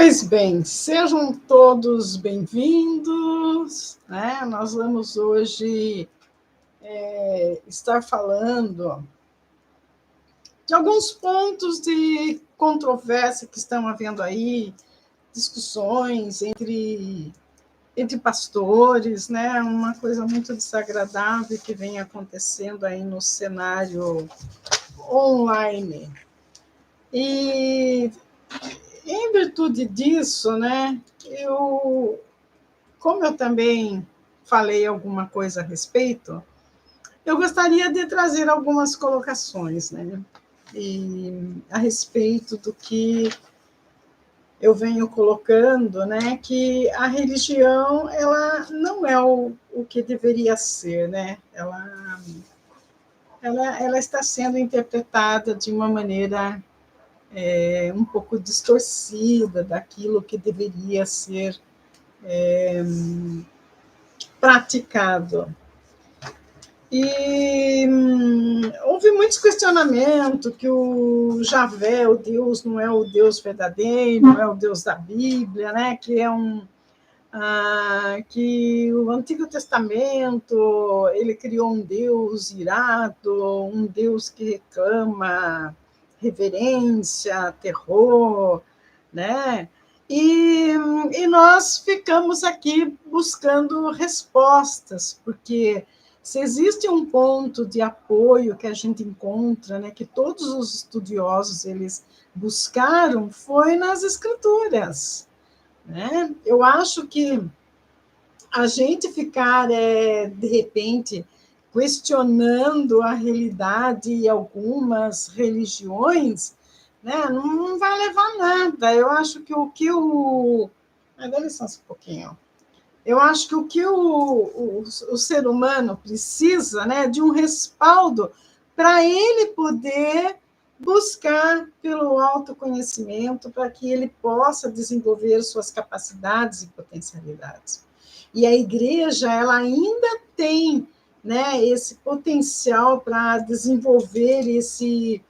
Pois bem, sejam todos bem-vindos, né? Nós vamos hoje estar falando de alguns pontos de controvérsia que estão havendo aí, discussões entre pastores, né? Uma coisa muito desagradável que vem acontecendo aí no cenário online. E em virtude disso, né, como eu também falei alguma coisa a respeito, eu gostaria de trazer algumas colocações, né, a respeito do que eu venho colocando, né, que a religião ela não é o que deveria ser, né, ela está sendo interpretada de uma maneira um pouco distorcida daquilo que deveria ser praticado. E houve muitos questionamentos que o Javé, o Deus, não é o Deus verdadeiro, não é o Deus da Bíblia, né? Que o Antigo Testamento ele criou um Deus irado, um Deus que reclama reverência, terror, né? E nós ficamos aqui buscando respostas, porque se existe um ponto de apoio que a gente encontra, né, que todos os estudiosos eles buscaram, foi nas escrituras, né? Eu acho que a gente ficar, de repente, questionando a realidade e algumas religiões, né, não vai levar a nada. Eu acho que o que o... Dá licença um pouquinho. Eu acho que o que o ser humano precisa, né, de um respaldo para ele poder buscar pelo autoconhecimento, para que ele possa desenvolver suas capacidades e potencialidades. E a igreja ela ainda tem, né, esse potencial para desenvolver esse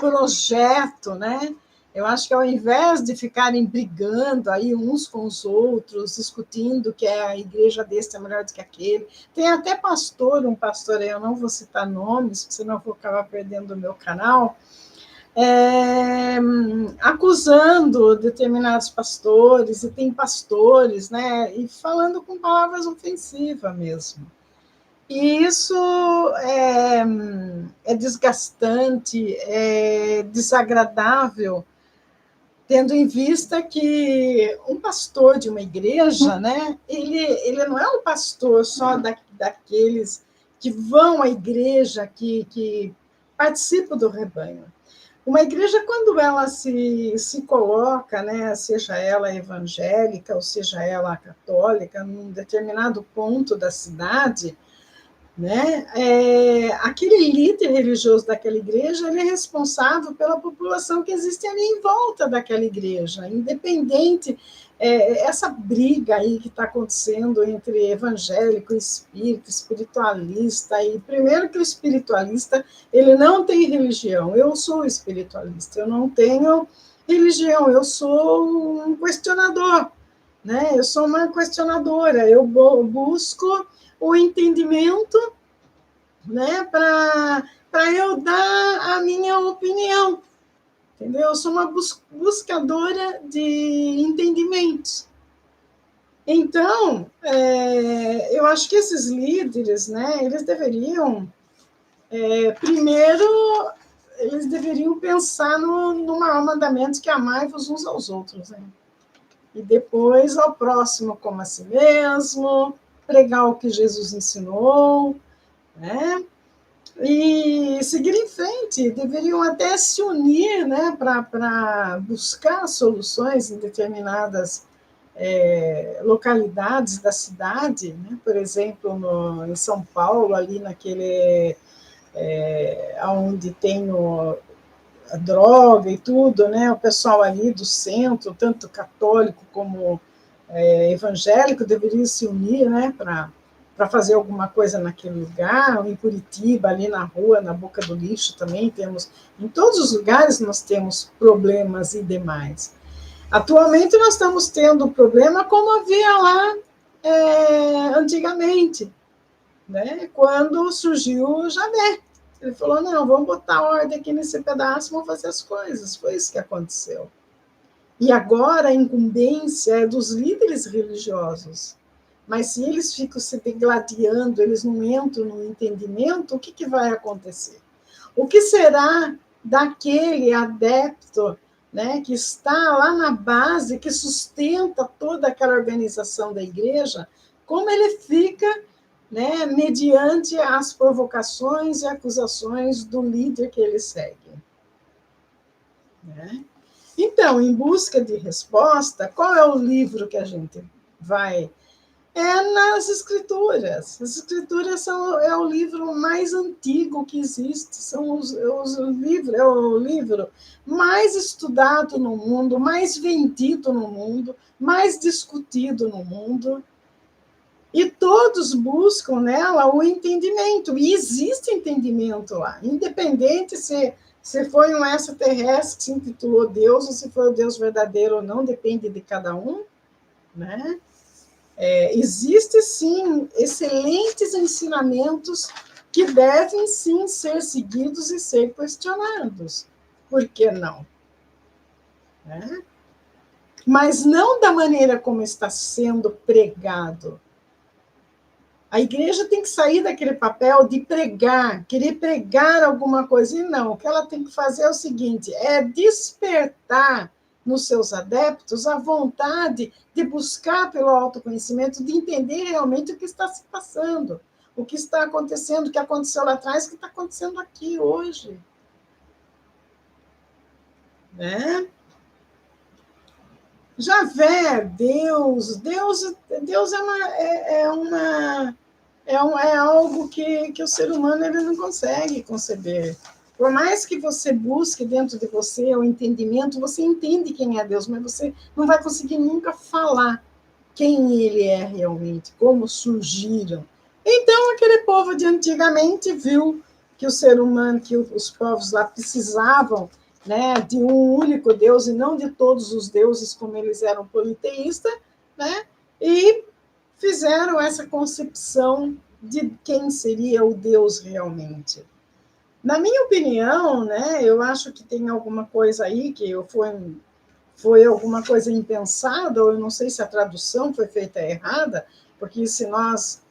projeto, né? Eu acho que ao invés de ficarem brigando aí uns com os outros, discutindo que a igreja desse é melhor do que aquele, tem até pastor, um pastor aí, eu não vou citar nomes, senão eu vou acabar perdendo o meu canal, acusando determinados pastores, e tem pastores, né, e falando com palavras ofensivas mesmo. E isso é desgastante, é desagradável, tendo em vista que um pastor de uma igreja, né, ele não é um pastor só daqueles que vão à igreja, que participam do rebanho. Uma igreja, quando ela se coloca, né, seja ela evangélica ou seja ela católica, num determinado ponto da cidade, né, aquele líder religioso daquela igreja ele é responsável pela população que existe ali em volta daquela igreja, independente essa briga aí que está acontecendo entre evangélico e espírita, espiritualista, e primeiro que o espiritualista ele não tem religião, eu sou espiritualista, eu não tenho religião, eu sou um questionador, né? Eu sou uma questionadora, eu busco o entendimento, né, para eu dar a minha opinião, entendeu? Eu sou uma buscadora de entendimentos. Então, eu acho que esses líderes, né, eles deveriam, primeiro, eles deveriam pensar no maior mandamento, que é amai-vos uns aos outros, né? E depois ao próximo como a si mesmo, pregar o que Jesus ensinou, né? E seguir em frente, deveriam até se unir, né, para buscar soluções em determinadas localidades da cidade, né? Por exemplo, em São Paulo, ali naquele onde tem a droga e tudo, né? O pessoal ali do centro, tanto católico como evangélico, deveriam se unir, né, para fazer alguma coisa naquele lugar, ou em Curitiba, ali na rua, na Boca do Lixo também temos, em todos os lugares nós temos problemas e demais. Atualmente nós estamos tendo problema como havia lá antigamente, né? Quando surgiu o Javé. Ele falou, não, vamos botar ordem aqui nesse pedaço, vamos fazer as coisas. Foi isso que aconteceu. E agora a incumbência é dos líderes religiosos. Mas se eles ficam se degladiando, eles não entram no entendimento, o que vai acontecer? O que será daquele adepto, né, que está lá na base, que sustenta toda aquela organização da igreja, como ele fica, né, mediante as provocações e acusações do líder que ele segue? Né? Então, em busca de resposta, qual é o livro que a gente vai? É nas Escrituras. As Escrituras é o livro mais antigo que existe, é o livro mais estudado no mundo, mais vendido no mundo, mais discutido no mundo. E todos buscam nela o entendimento, e existe entendimento lá, independente se foi um extraterrestre que se intitulou Deus, ou se foi o Deus verdadeiro ou não, depende de cada um, né? Existem, sim, excelentes ensinamentos que devem, sim, ser seguidos e ser questionados. Por que não? Né? Mas não da maneira como está sendo pregado. A igreja tem que sair daquele papel de pregar, querer pregar alguma coisa. E não, o que ela tem que fazer é o seguinte, é despertar nos seus adeptos a vontade de buscar pelo autoconhecimento, de entender realmente o que está se passando, o que está acontecendo, o que aconteceu lá atrás, o que está acontecendo aqui hoje. Né? Javé, Deus é algo que o ser humano ele não consegue conceber. Por mais que você busque dentro de você o entendimento, você entende quem é Deus, mas você não vai conseguir nunca falar quem ele é realmente, como surgiram. Então, aquele povo de antigamente viu que o ser humano, que os povos lá precisavam, né, de um único Deus e não de todos os deuses, como eles eram politeístas, né, e fizeram essa concepção de quem seria o Deus realmente. Na minha opinião, né, eu acho que tem alguma coisa aí que foi alguma coisa impensada, ou eu não sei se a tradução foi feita errada, porque se nós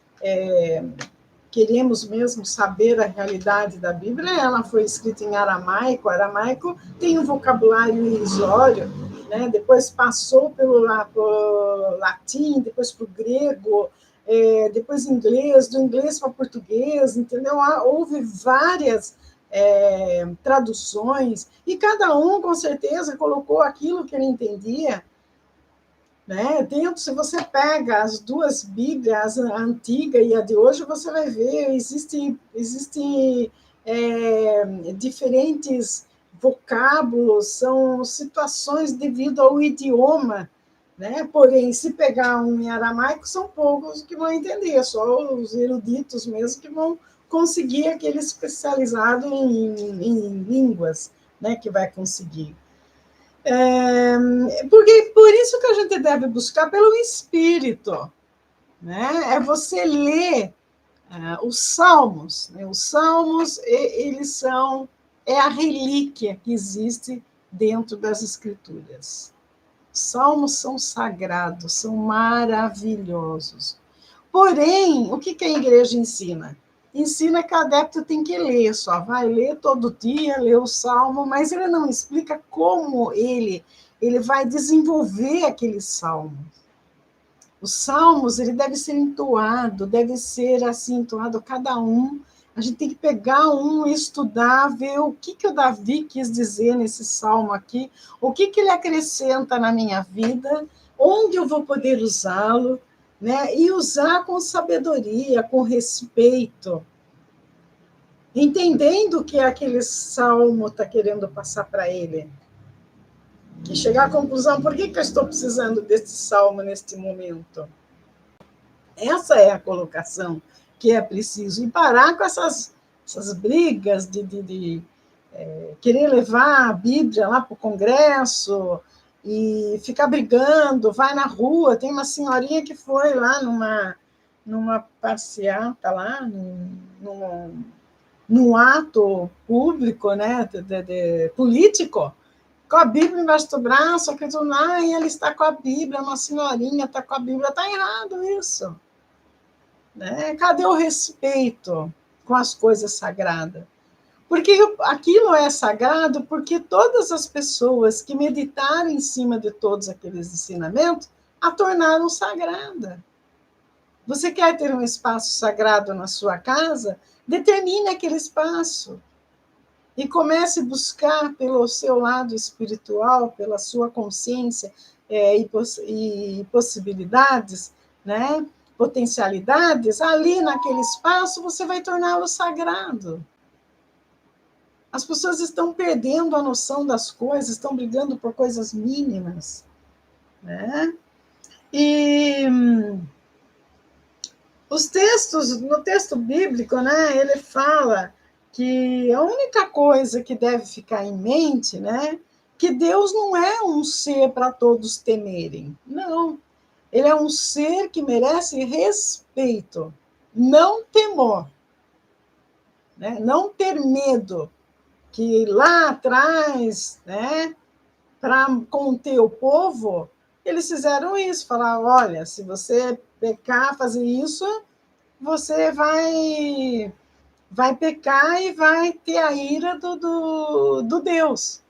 queremos mesmo saber a realidade da Bíblia, ela foi escrita em aramaico. O aramaico tem um vocabulário irrisório, né? Depois passou pelo latim, depois para o grego, depois inglês, do inglês para português, entendeu? Houve várias traduções, e cada um, com certeza, colocou aquilo que ele entendia. Né? Dentro, se você pega as duas Bíblias, a antiga e a de hoje, você vai ver, existem diferentes vocábulos, são situações devido ao idioma, né? Porém, se pegar um em aramaico, são poucos que vão entender, só os eruditos mesmo que vão conseguir aquele especializado em línguas, né? Que vai conseguir. Porque por isso que a gente deve buscar pelo Espírito, né? É você ler os Salmos. Né? Os Salmos, eles são a relíquia que existe dentro das Escrituras. Os Salmos são sagrados, são maravilhosos. Porém, o que a igreja ensina? Ensina que o adepto tem que ler, só vai ler todo dia, ler o Salmo, mas ele não explica como ele vai desenvolver aquele Salmo. Os Salmos, ele deve ser entoado, deve ser assim, entoado cada um. A gente tem que pegar um, estudar, ver o que o Davi quis dizer nesse Salmo aqui, o que ele acrescenta na minha vida, onde eu vou poder usá-lo, né? E usar com sabedoria, com respeito, entendendo o que aquele salmo está querendo passar para ele. E chegar à conclusão, por que eu estou precisando desse salmo neste momento? Essa é a colocação que é preciso. E parar com essas brigas de querer levar a Bíblia lá para o Congresso e ficar brigando, vai na rua. Tem uma senhorinha que foi lá numa passeata lá, num ato público, né, político, com a Bíblia embaixo do braço, acreditando, e ela está com a Bíblia, uma senhorinha está com a Bíblia. Está errado isso. Né? Cadê o respeito com as coisas sagradas? Porque aquilo é sagrado porque todas as pessoas que meditaram em cima de todos aqueles ensinamentos a tornaram sagrada. Você quer ter um espaço sagrado na sua casa? Determine aquele espaço e comece a buscar pelo seu lado espiritual, pela sua consciência e possibilidades, né? Potencialidades, ali naquele espaço você vai torná-lo sagrado. As pessoas estão perdendo a noção das coisas, estão brigando por coisas mínimas, né? E os textos, no texto bíblico, né, ele fala que a única coisa que deve ficar em mente, né, que Deus não é um ser para todos temerem. Não. Ele é um ser que merece respeito, não temor, né? Não ter medo, que lá atrás, né, para conter o povo, eles fizeram isso, falaram, olha, se você pecar, fazer isso, você vai pecar e vai ter a ira do Deus.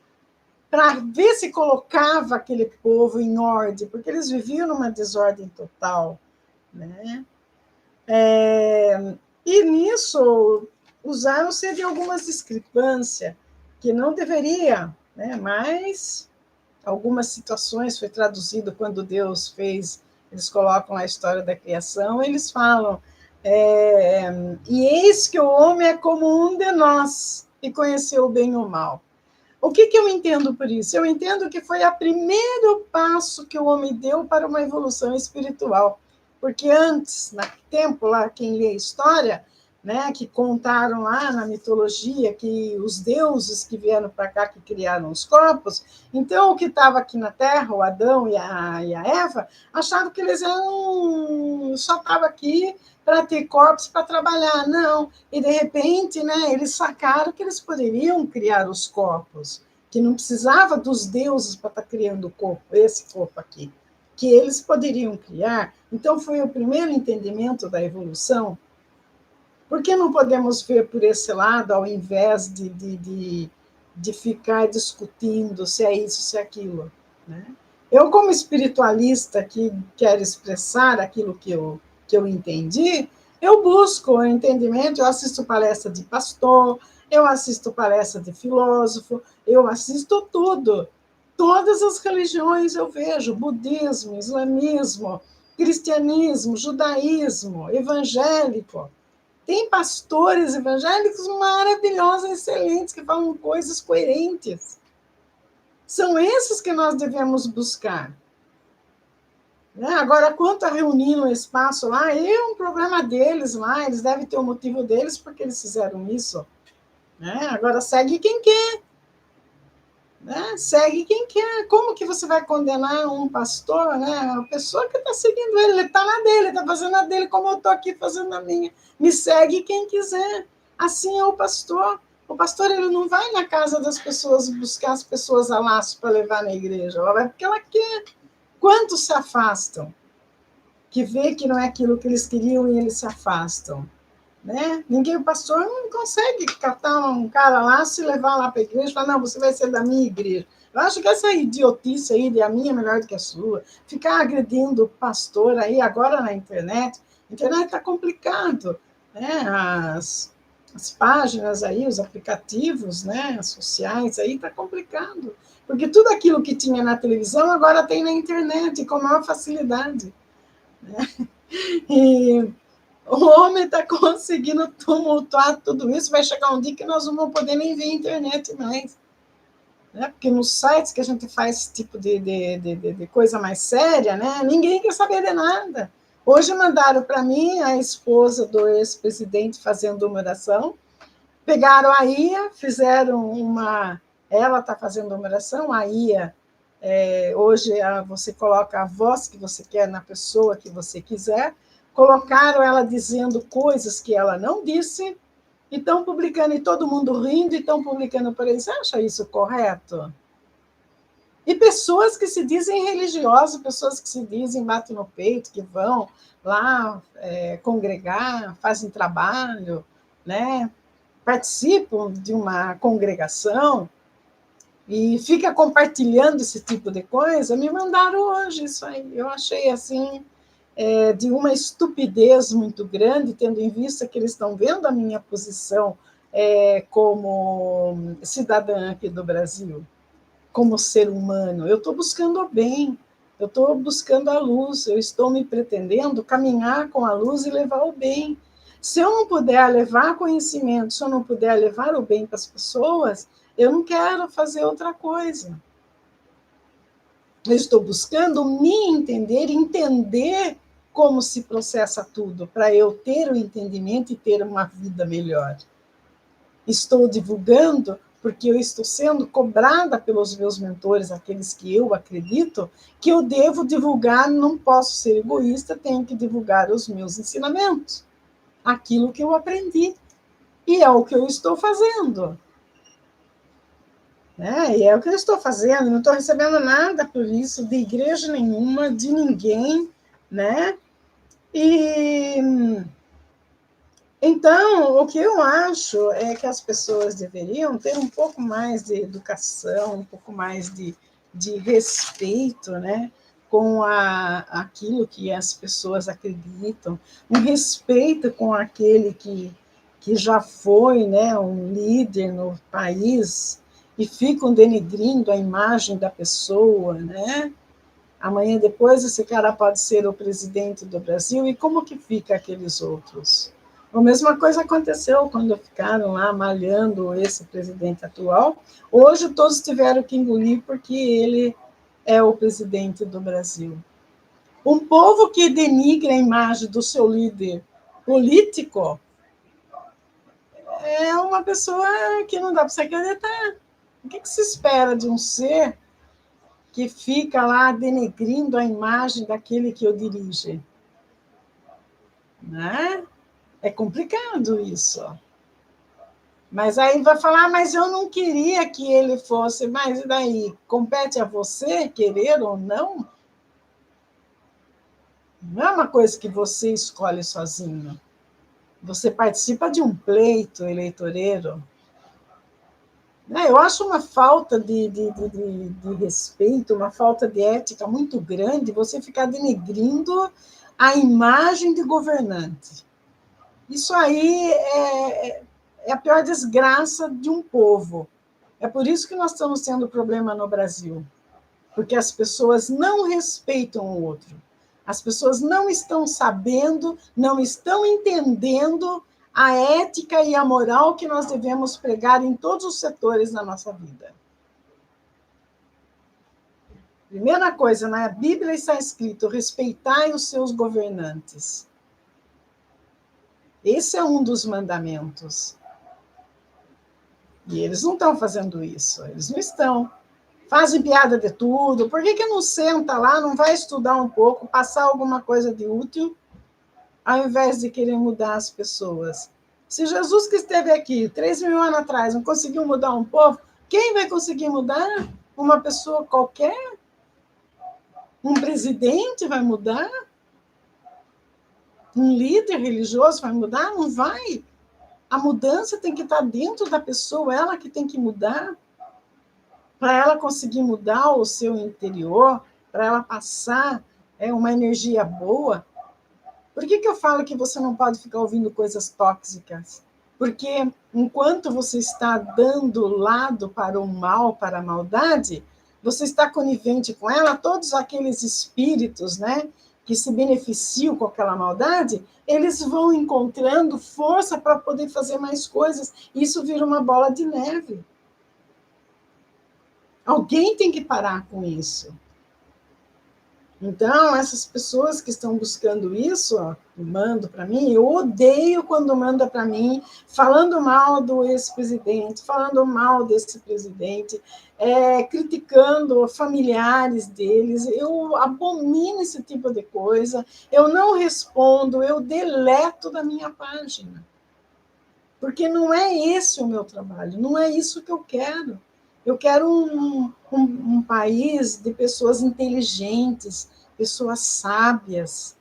Para ver se colocava aquele povo em ordem, porque eles viviam numa desordem total. Né? E nisso usaram-se de algumas discrepâncias que não deveria, né? Mas algumas situações foi traduzido quando Deus fez, eles colocam a história da criação, eles falam, e eis que o homem é como um de nós, e conheceu o bem e o mal. O que eu entendo por isso? Eu entendo que foi o primeiro passo que o homem deu para uma evolução espiritual. Porque antes, no tempo lá, quem lê a história, né, que contaram lá na mitologia que os deuses que vieram para cá, que criaram os corpos, então o que estava aqui na Terra, o Adão e a Eva, achavam que eles só estavam aqui para ter corpos para trabalhar. Não. E, de repente, né, eles sacaram que eles poderiam criar os corpos, que não precisava dos deuses para estar criando o corpo, esse corpo aqui, que eles poderiam criar. Então, foi o primeiro entendimento da evolução. Por que não podemos ver por esse lado, ao invés de ficar discutindo se é isso, se é aquilo? Né? Eu, como espiritualista que quero expressar aquilo que eu entendi, eu busco o entendimento, eu assisto palestra de pastor, eu assisto palestra de filósofo, eu assisto tudo. Todas as religiões eu vejo, budismo, islamismo, cristianismo, judaísmo, evangélico. Tem pastores evangélicos maravilhosos, excelentes, que falam coisas coerentes. São esses que nós devemos buscar. Né? Agora, quanto a reunir no espaço lá, é um problema deles lá, eles devem ter o motivo deles porque eles fizeram isso. Né? Agora, segue quem quer. Né? Segue quem quer. Como que você vai condenar um pastor, né? A pessoa que está seguindo ele está na dele, está fazendo a dele como eu estou aqui fazendo a minha. Me segue quem quiser. Assim é o pastor. O pastor ele não vai na casa das pessoas buscar as pessoas a laço para levar na igreja. Ela vai porque ela quer. Quantos se afastam? Que vê que não é aquilo que eles queriam e eles se afastam. Né? Ninguém, o pastor não consegue catar um cara lá, se levar lá para a igreja e falar, não, você vai ser da minha igreja. Eu acho que essa idiotice aí de a minha é melhor do que a sua, ficar agredindo o pastor aí agora na internet, a internet está complicado, né? As páginas aí, os aplicativos, né, sociais aí, está complicado, porque tudo aquilo que tinha na televisão agora tem na internet com maior facilidade. Né? E o homem está conseguindo tumultuar tudo isso, vai chegar um dia que nós não vamos poder nem ver a internet mais. Né? Porque nos sites que a gente faz esse tipo de coisa mais séria, né? Ninguém quer saber de nada. Hoje mandaram para mim a esposa do ex-presidente fazendo uma oração. Pegaram a Ia, fizeram uma... Ela está fazendo uma oração, a Ia... hoje você coloca a voz que você quer na pessoa que você quiser. Colocaram ela dizendo coisas que ela não disse, e estão publicando, e todo mundo rindo, e estão publicando por aí. Você acha isso correto? E pessoas que se dizem religiosas, pessoas que se dizem batem no peito, que vão lá congregar, fazem trabalho, né? Participam de uma congregação e fica compartilhando esse tipo de coisa, me mandaram hoje isso aí. Eu achei assim de uma estupidez muito grande, tendo em vista que eles estão vendo a minha posição como cidadã aqui do Brasil, como ser humano. Eu estou buscando o bem, eu estou buscando a luz, eu estou me pretendendo caminhar com a luz e levar o bem. Se eu não puder levar conhecimento, se eu não puder levar o bem para as pessoas, eu não quero fazer outra coisa. Eu estou buscando me entender como se processa tudo, para eu ter o entendimento e ter uma vida melhor. Estou divulgando porque eu estou sendo cobrada pelos meus mentores, aqueles que eu acredito, que eu devo divulgar, não posso ser egoísta, tenho que divulgar os meus ensinamentos, aquilo que eu aprendi. E é o que eu estou fazendo. E é o que eu estou fazendo, não estou recebendo nada por isso, de igreja nenhuma, de ninguém, né? E então, o que eu acho é que as pessoas deveriam ter um pouco mais de educação, um pouco mais de respeito, né, com aquilo que as pessoas acreditam, um respeito com aquele que já foi, né, um líder no país e ficam denegrindo a imagem da pessoa, né? Amanhã depois esse cara pode ser o presidente do Brasil, e como que fica aqueles outros? A mesma coisa aconteceu quando ficaram lá malhando esse presidente atual. Hoje todos tiveram que engolir porque ele é o presidente do Brasil. Um povo que denigra a imagem do seu líder político é uma pessoa que não dá para você acreditar. O que se espera de um ser que fica lá denegrindo a imagem daquele que o dirige? Né? É complicado isso. Mas aí vai falar, mas eu não queria que ele fosse, mas e daí? Compete a você querer ou não? Não é uma coisa que você escolhe sozinho. Você participa de um pleito eleitoreiro. Eu acho uma falta de respeito, uma falta de ética muito grande você ficar denegrindo a imagem de governante. Isso aí é a pior desgraça de um povo. É por isso que nós estamos tendo problema no Brasil, porque as pessoas não respeitam o outro. As pessoas não estão sabendo, não estão entendendo a ética e a moral que nós devemos pregar em todos os setores da nossa vida. Primeira coisa, na Bíblia está escrito: respeitai os seus governantes. Esse é um dos mandamentos. E eles não estão fazendo isso, eles não estão. Fazem piada de tudo. Por que não senta lá, não vai estudar um pouco, passar alguma coisa de útil, ao invés de querer mudar as pessoas? Se Jesus, que esteve aqui 3.000 anos atrás, não conseguiu mudar um povo, quem vai conseguir mudar? Uma pessoa qualquer? Um presidente vai mudar? Um líder religioso vai mudar? Não vai. A mudança tem que estar dentro da pessoa, ela que tem que mudar. Para ela conseguir mudar o seu interior, para ela passar uma energia boa. Por que eu falo que você não pode ficar ouvindo coisas tóxicas? Porque enquanto você está dando lado para o mal, para a maldade, você está conivente com ela, todos aqueles espíritos, né, que se beneficiam com aquela maldade, eles vão encontrando força para poder fazer mais coisas. Isso vira uma bola de neve. Alguém tem que parar com isso. Então, essas pessoas que estão buscando isso, ó, mando para mim, eu odeio quando manda para mim, falando mal do ex-presidente, falando mal desse presidente, criticando familiares deles. Eu abomino esse tipo de coisa, eu não respondo, eu deleto da minha página. Porque não é esse o meu trabalho, não é isso que eu quero. Eu quero um país de pessoas inteligentes, pessoas sábias,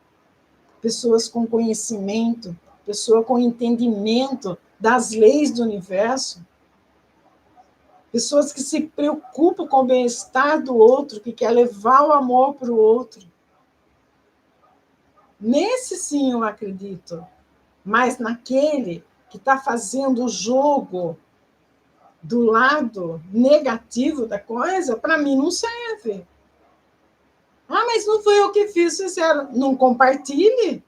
pessoas com conhecimento, pessoas com entendimento das leis do universo, pessoas que se preocupam com o bem-estar do outro, que quer levar o amor para o outro. Nesse sim eu acredito, mas naquele que está fazendo o jogo do lado negativo da coisa, para mim não serve. Ah, mas não foi eu que fiz, sincero. Não compartilhe.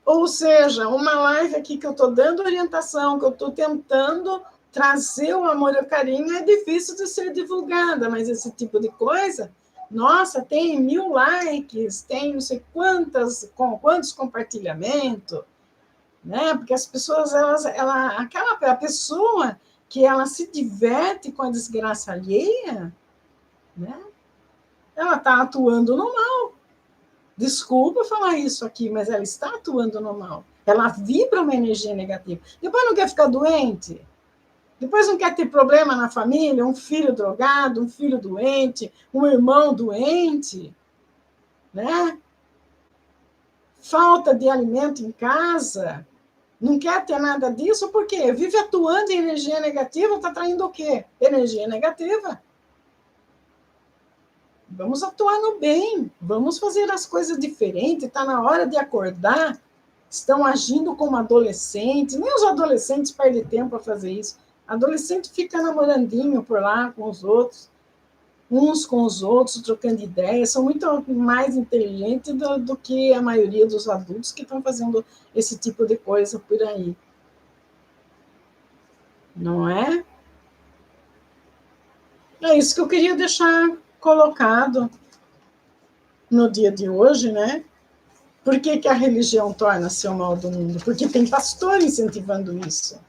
Ou seja, uma live aqui que eu estou dando orientação, que eu estou tentando trazer o amor e o carinho, é difícil de ser divulgada, mas esse tipo de coisa, nossa, tem 1000 likes, tem não sei quantos compartilhamentos, né? Porque as pessoas, a pessoa que ela se diverte com a desgraça alheia, né? Ela está atuando no mal. Desculpa falar isso aqui, mas ela está atuando no mal. Ela vibra uma energia negativa. Depois não quer ficar doente. Depois não quer ter problema na família, um filho drogado, um filho doente, um irmão doente, né? Falta de alimento em casa. Não quer ter nada disso, por quê? Vive atuando em energia negativa, está traindo o quê? Energia negativa. Vamos atuar no bem, vamos fazer as coisas diferentes, está na hora de acordar. Estão agindo como adolescentes, nem os adolescentes perdem tempo para fazer isso. Adolescente fica namorandinho por lá com os outros, uns com os outros, trocando ideias, são muito mais inteligentes do que a maioria dos adultos que estão fazendo esse tipo de coisa por aí. Não é? É isso que eu queria deixar colocado no dia de hoje, né? Por que, que a religião torna-se o mal do mundo? Porque tem pastor incentivando isso.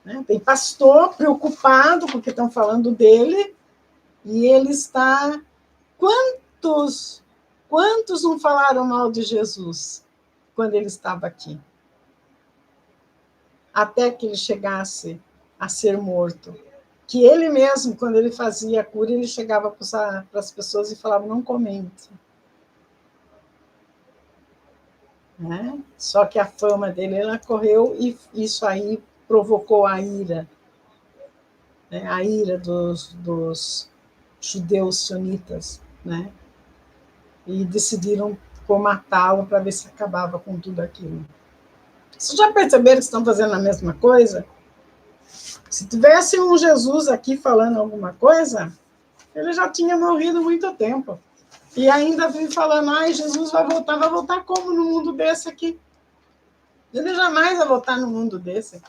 Né? Tem pastor preocupado porque estão falando dele e ele está... Quantos não falaram mal de Jesus quando ele estava aqui? Até que ele chegasse a ser morto. Que ele mesmo, quando ele fazia a cura, ele chegava para as pessoas e falava, não comente. Né? Só que a fama dele, ela correu e isso aí provocou a ira. Né? A ira dos judeus sionitas, né? E decidiram por matá-lo para ver se acabava com tudo aquilo. Vocês já perceberam que estão fazendo a mesma coisa? Se tivesse um Jesus aqui falando alguma coisa, ele já tinha morrido há muito tempo. E ainda vive falando, ai, Jesus vai voltar como no mundo desse aqui? Ele jamais vai voltar no mundo desse.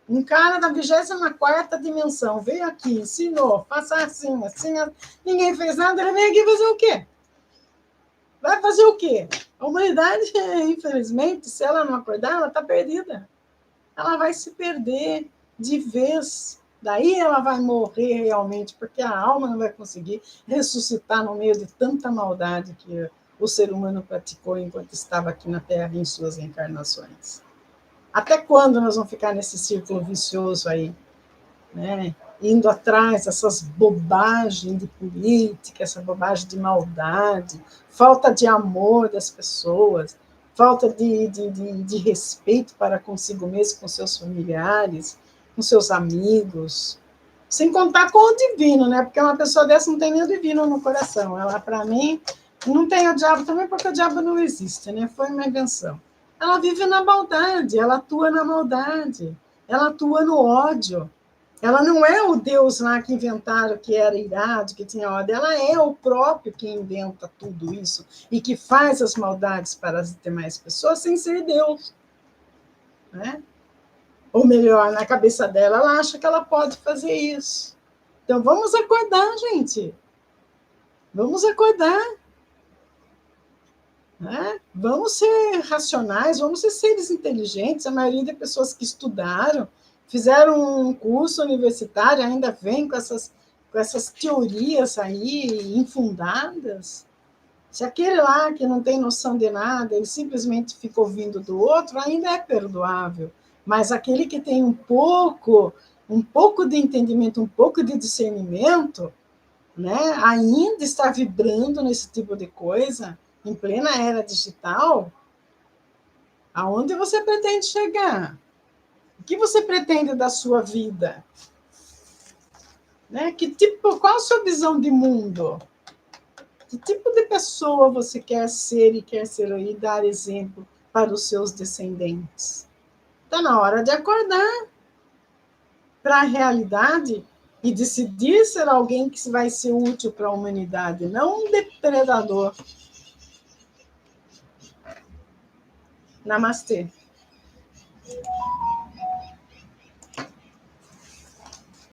Um cara da 24ª dimensão veio aqui, ensinou, faça assim, assim, ninguém fez nada, ele vem aqui fazer o quê? Vai fazer o quê? A humanidade, infelizmente, se ela não acordar, ela está perdida. Ela vai se perder de vez. Daí ela vai morrer realmente, porque a alma não vai conseguir ressuscitar no meio de tanta maldade que o ser humano praticou enquanto estava aqui na Terra em suas encarnações. Até quando nós vamos ficar nesse círculo vicioso aí, né? Indo atrás dessas bobagens de política, essa bobagem de maldade, falta de amor das pessoas, falta de respeito para consigo mesmo, com seus familiares, com seus amigos, sem contar com o divino, né? Porque uma pessoa dessa não tem nem o divino no coração. Ela, para mim, não tem o diabo também, porque o diabo não existe, né? Foi uma invenção. Ela vive na maldade, ela atua na maldade, ela atua no ódio. Ela não é o Deus lá que inventaram que era irado, que tinha ódio. Ela é o próprio que inventa tudo isso e que faz as maldades para as demais pessoas sem ser Deus. Né? Ou melhor, na cabeça dela, ela acha que ela pode fazer isso. Então, vamos acordar, gente. Vamos acordar. né? Vamos ser racionais, vamos ser seres inteligentes. A maioria das pessoas que estudaram, fizeram um curso universitário, ainda vem com essas teorias aí infundadas. Se aquele lá que não tem noção de nada, ele simplesmente fica ouvindo do outro, ainda é perdoável. Mas aquele que tem um pouco de entendimento, um pouco de discernimento, né, ainda está vibrando nesse tipo de coisa, em plena era digital, aonde você pretende chegar? O que você pretende da sua vida? Né? Qual a sua visão de mundo? Que tipo de pessoa você quer ser e dar exemplo para os seus descendentes? Está na hora de acordar para a realidade e decidir ser alguém que vai ser útil para a humanidade, não um depredador. Namastê.